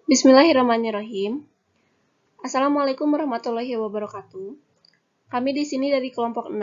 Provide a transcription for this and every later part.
Bismillahirrahmanirrahim. Assalamualaikum warahmatullahi wabarakatuh. Kami di sini dari kelompok 6,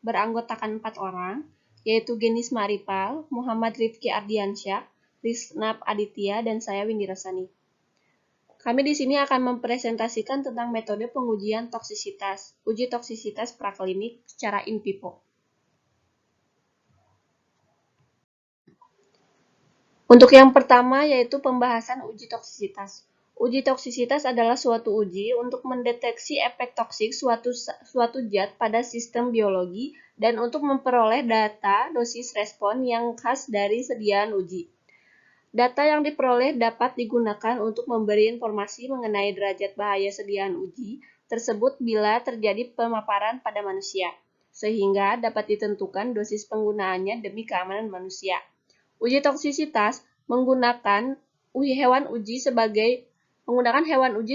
beranggotakan 4 orang, yaitu Genis Maripal, Muhammad Rifki Ardiansyah, Riznab Aditya, dan saya Windy Rasani. Kami di sini akan mempresentasikan tentang metode pengujian toksisitas, uji toksisitas praklinik secara in vivo. Untuk yang pertama yaitu pembahasan uji toksisitas. Uji toksisitas adalah suatu uji untuk mendeteksi efek toksik suatu zat pada sistem biologi dan untuk memperoleh data dosis respon yang khas dari sediaan uji. Data yang diperoleh dapat digunakan untuk memberi informasi mengenai derajat bahaya sediaan uji tersebut bila terjadi pemaparan pada manusia, sehingga dapat ditentukan dosis penggunaannya demi keamanan manusia. Uji toksisitas menggunakan hewan uji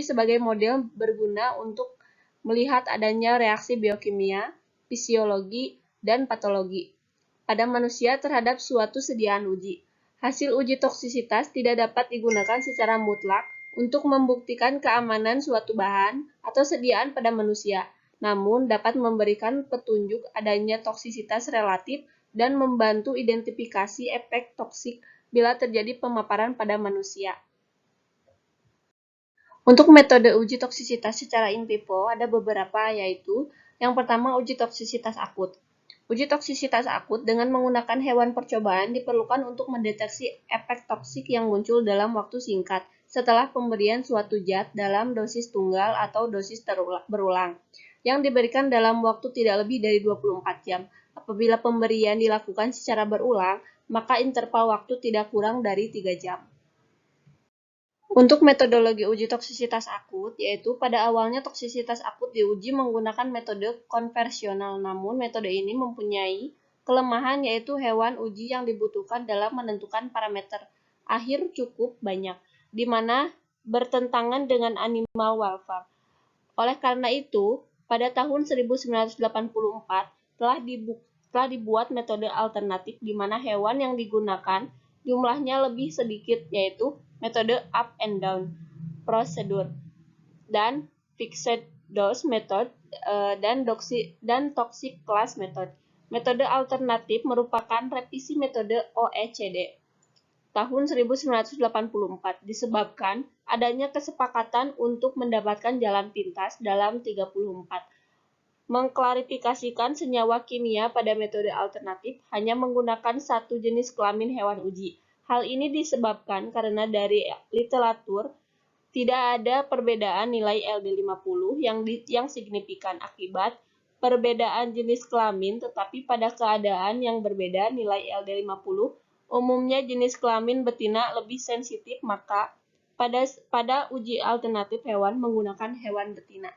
sebagai model berguna untuk melihat adanya reaksi biokimia, fisiologi, dan patologi pada manusia terhadap suatu sediaan uji. Hasil uji toksisitas tidak dapat digunakan secara mutlak untuk membuktikan keamanan suatu bahan atau sediaan pada manusia, namun dapat memberikan petunjuk adanya toksisitas relatif dan membantu identifikasi efek toksik bila terjadi pemaparan pada manusia. Untuk metode uji toksisitas secara in vivo ada beberapa, yaitu yang pertama uji toksisitas akut. Uji toksisitas akut dengan menggunakan hewan percobaan diperlukan untuk mendeteksi efek toksik yang muncul dalam waktu singkat setelah pemberian suatu zat dalam dosis tunggal atau dosis berulang, yang diberikan dalam waktu tidak lebih dari 24 jam. Apabila pemberian dilakukan secara berulang, maka interval waktu tidak kurang dari 3 jam. Untuk metodologi uji toksisitas akut, yaitu pada awalnya toksisitas akut diuji menggunakan metode konvensional, namun metode ini mempunyai kelemahan yaitu hewan uji yang dibutuhkan dalam menentukan parameter akhir cukup banyak, di mana bertentangan dengan animal welfare. Oleh karena itu, pada tahun 1984 telah dibuat metode alternatif di mana hewan yang digunakan jumlahnya lebih sedikit, yaitu metode up and down procedure dan fixed dose method dan toxic class method. Metode alternatif merupakan revisi metode OECD tahun 1984 disebabkan adanya kesepakatan untuk mendapatkan jalan pintas dalam 34. Mengklarifikasikan senyawa kimia pada metode alternatif hanya menggunakan satu jenis kelamin hewan uji. Hal ini disebabkan karena dari literatur tidak ada perbedaan nilai LD50 yang signifikan akibat perbedaan jenis kelamin, tetapi pada keadaan yang berbeda nilai LD50 umumnya jenis kelamin betina lebih sensitif, maka pada uji alternatif hewan menggunakan hewan betina.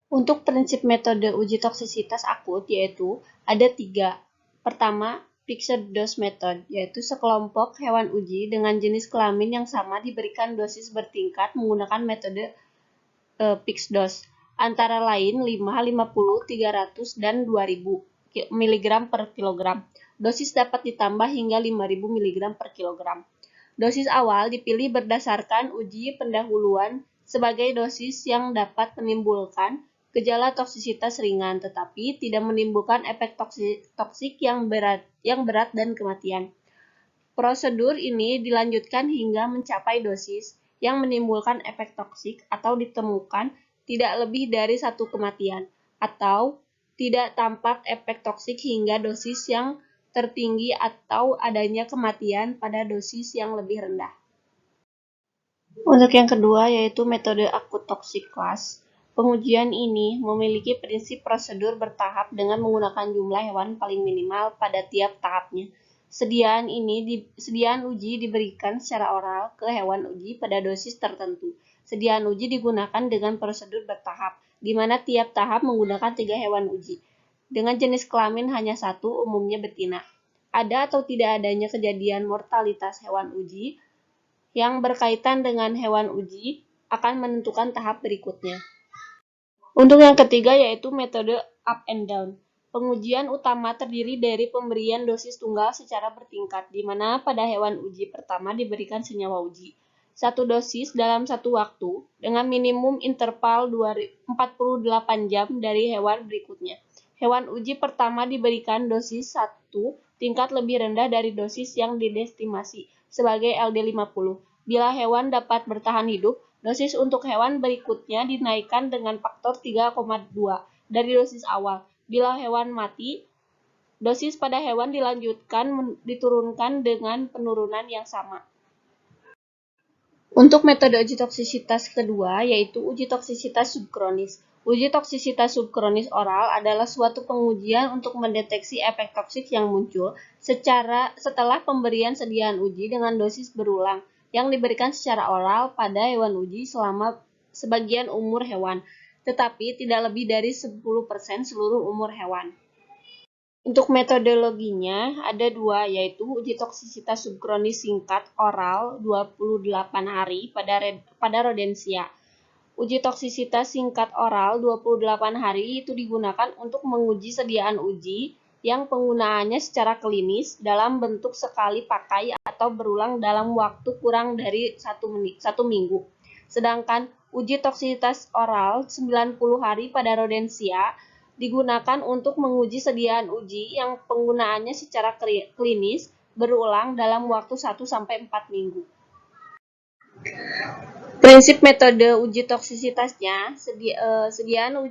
Untuk prinsip metode uji toksisitas akut yaitu ada 3. Pertama, fixed dose method, yaitu sekelompok hewan uji dengan jenis kelamin yang sama diberikan dosis bertingkat menggunakan metode fixed dose, antara lain 5, 50, 300, dan 2000 mg per kilogram. Dosis dapat ditambah hingga 5000 mg per kilogram. Dosis awal dipilih berdasarkan uji pendahuluan sebagai dosis yang dapat menimbulkan gejala toksisitas ringan tetapi tidak menimbulkan efek toksik yang berat dan kematian. Prosedur ini dilanjutkan hingga mencapai dosis yang menimbulkan efek toksik atau ditemukan tidak lebih dari 1 kematian, atau tidak tampak efek toksik hingga dosis yang tertinggi atau adanya kematian pada dosis yang lebih rendah. Untuk yang kedua yaitu metode acute toxic class. Pengujian ini memiliki prinsip prosedur bertahap dengan menggunakan jumlah hewan paling minimal pada tiap tahapnya. Sediaan uji diberikan secara oral ke hewan uji pada dosis tertentu. Sediaan uji digunakan dengan prosedur bertahap, di mana tiap tahap menggunakan 3 hewan uji. Dengan jenis kelamin hanya 1, umumnya betina. Ada atau tidak adanya kejadian mortalitas hewan uji yang berkaitan dengan hewan uji akan menentukan tahap berikutnya. Untuk yang ketiga yaitu metode up and down. Pengujian utama terdiri dari pemberian dosis tunggal secara bertingkat, di mana pada hewan uji pertama diberikan senyawa uji. Satu dosis dalam satu waktu, dengan minimum interval 48 jam dari hewan berikutnya. Hewan uji pertama diberikan dosis 1 tingkat lebih rendah dari dosis yang didestimasi sebagai LD50. Bila hewan dapat bertahan hidup, dosis untuk hewan berikutnya dinaikkan dengan faktor 3,2 dari dosis awal. Bila hewan mati, dosis pada hewan diturunkan dengan penurunan yang sama. Untuk metode uji toksisitas kedua, yaitu uji toksisitas subkronis. Uji toksisitas subkronis oral adalah suatu pengujian untuk mendeteksi efek toksik yang muncul setelah pemberian sediaan uji dengan dosis berulang yang diberikan secara oral pada hewan uji selama sebagian umur hewan, tetapi tidak lebih dari 10% seluruh umur hewan. Untuk metodologinya ada dua, yaitu uji toksisitas subkronis singkat oral 28 hari pada rodensia. Uji toksisitas singkat oral 28 hari itu digunakan untuk menguji sediaan uji yang penggunaannya secara klinis dalam bentuk sekali pakai atau berulang dalam waktu kurang dari 1 minggu. Sedangkan uji toksisitas oral 90 hari pada rodensia digunakan untuk menguji sediaan uji yang penggunaannya secara klinis berulang dalam waktu 1-4 minggu. Prinsip metode uji toksisitasnya, sediaan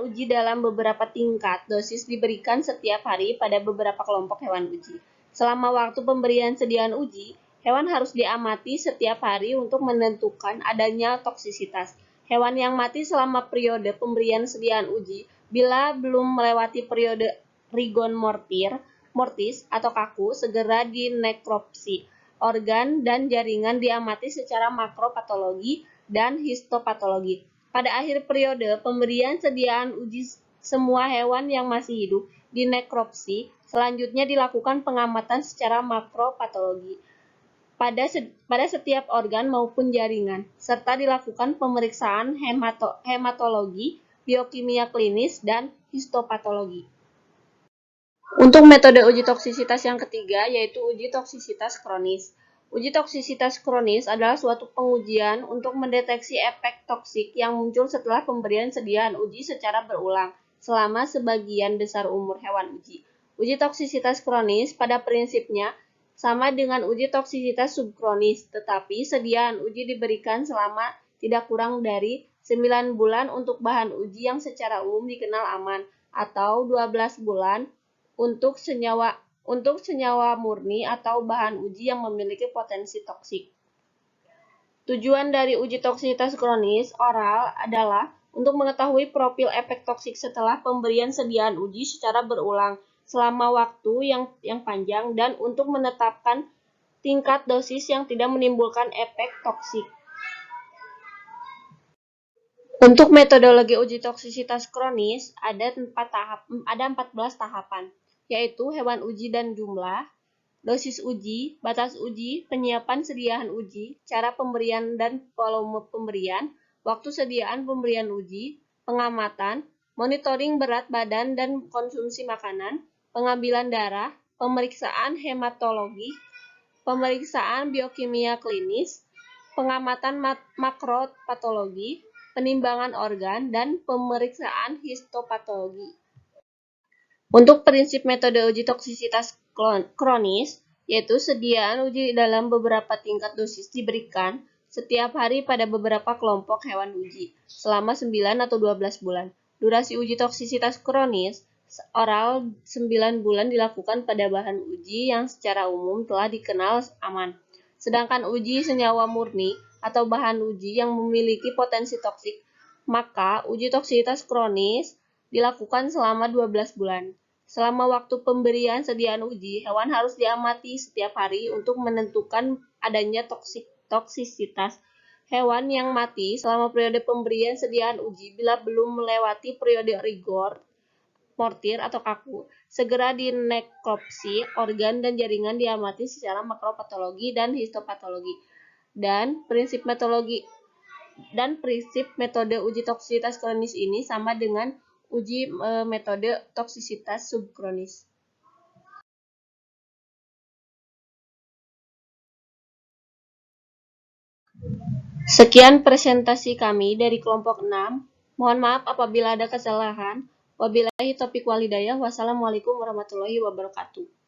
uji dalam beberapa tingkat dosis diberikan setiap hari pada beberapa kelompok hewan uji. Selama waktu pemberian sediaan uji, hewan harus diamati setiap hari untuk menentukan adanya toksisitas. Hewan yang mati selama periode pemberian sediaan uji bila belum melewati periode rigor mortis atau kaku, segera dinekropsi. Organ dan jaringan diamati secara makropatologi dan histopatologi. Pada akhir periode pemberian sediaan uji, semua hewan yang masih hidup dinekropsi. Selanjutnya dilakukan pengamatan secara makropatologi pada setiap organ maupun jaringan, serta dilakukan pemeriksaan hematologi, biokimia klinis, dan histopatologi. Untuk metode uji toksisitas yang ketiga, yaitu uji toksisitas kronis. Uji toksisitas kronis adalah suatu pengujian untuk mendeteksi efek toksik yang muncul setelah pemberian sediaan uji secara berulang selama sebagian besar umur hewan uji. Uji toksisitas kronis pada prinsipnya sama dengan uji toksisitas subkronis, tetapi sediaan uji diberikan selama tidak kurang dari 9 bulan untuk bahan uji yang secara umum dikenal aman, atau 12 bulan untuk senyawa murni atau bahan uji yang memiliki potensi toksik. Tujuan dari uji toksisitas kronis oral adalah untuk mengetahui profil efek toksik setelah pemberian sediaan uji secara berulang selama waktu yang panjang dan untuk menetapkan tingkat dosis yang tidak menimbulkan efek toksik. Untuk metodologi uji toksisitas kronis ada 14 tahapan, yaitu hewan uji dan jumlah, dosis uji, batas uji, penyiapan sediaan uji, cara pemberian dan volume pemberian, waktu sediaan pemberian uji, pengamatan, monitoring berat badan dan konsumsi makanan, pengambilan darah, pemeriksaan hematologi, pemeriksaan biokimia klinis, pengamatan makropatologi, penimbangan organ, dan pemeriksaan histopatologi. Untuk prinsip metode uji toksisitas kronis, yaitu sediaan uji dalam beberapa tingkat dosis diberikan setiap hari pada beberapa kelompok hewan uji selama 9 atau 12 bulan. Durasi uji toksisitas kronis oral 9 bulan dilakukan pada bahan uji yang secara umum telah dikenal aman. Sedangkan uji senyawa murni atau bahan uji yang memiliki potensi toksik, maka uji toksisitas kronis dilakukan selama 12 bulan. Selama waktu pemberian sediaan uji, hewan harus diamati setiap hari untuk menentukan adanya toksisitas. Hewan yang mati selama periode pemberian sediaan uji bila belum melewati periode rigor mortir atau kaku, segera dinekropsi. Organ dan jaringan diamati secara makropatologi dan histopatologi. Dan prinsip metode uji toksisitas kronis ini sama dengan uji metode toksisitas subkronis. Sekian presentasi kami dari kelompok 6. Mohon maaf apabila ada kesalahan. Wabillahi taufiq walhidayah. Wassalamualaikum warahmatullahi wabarakatuh.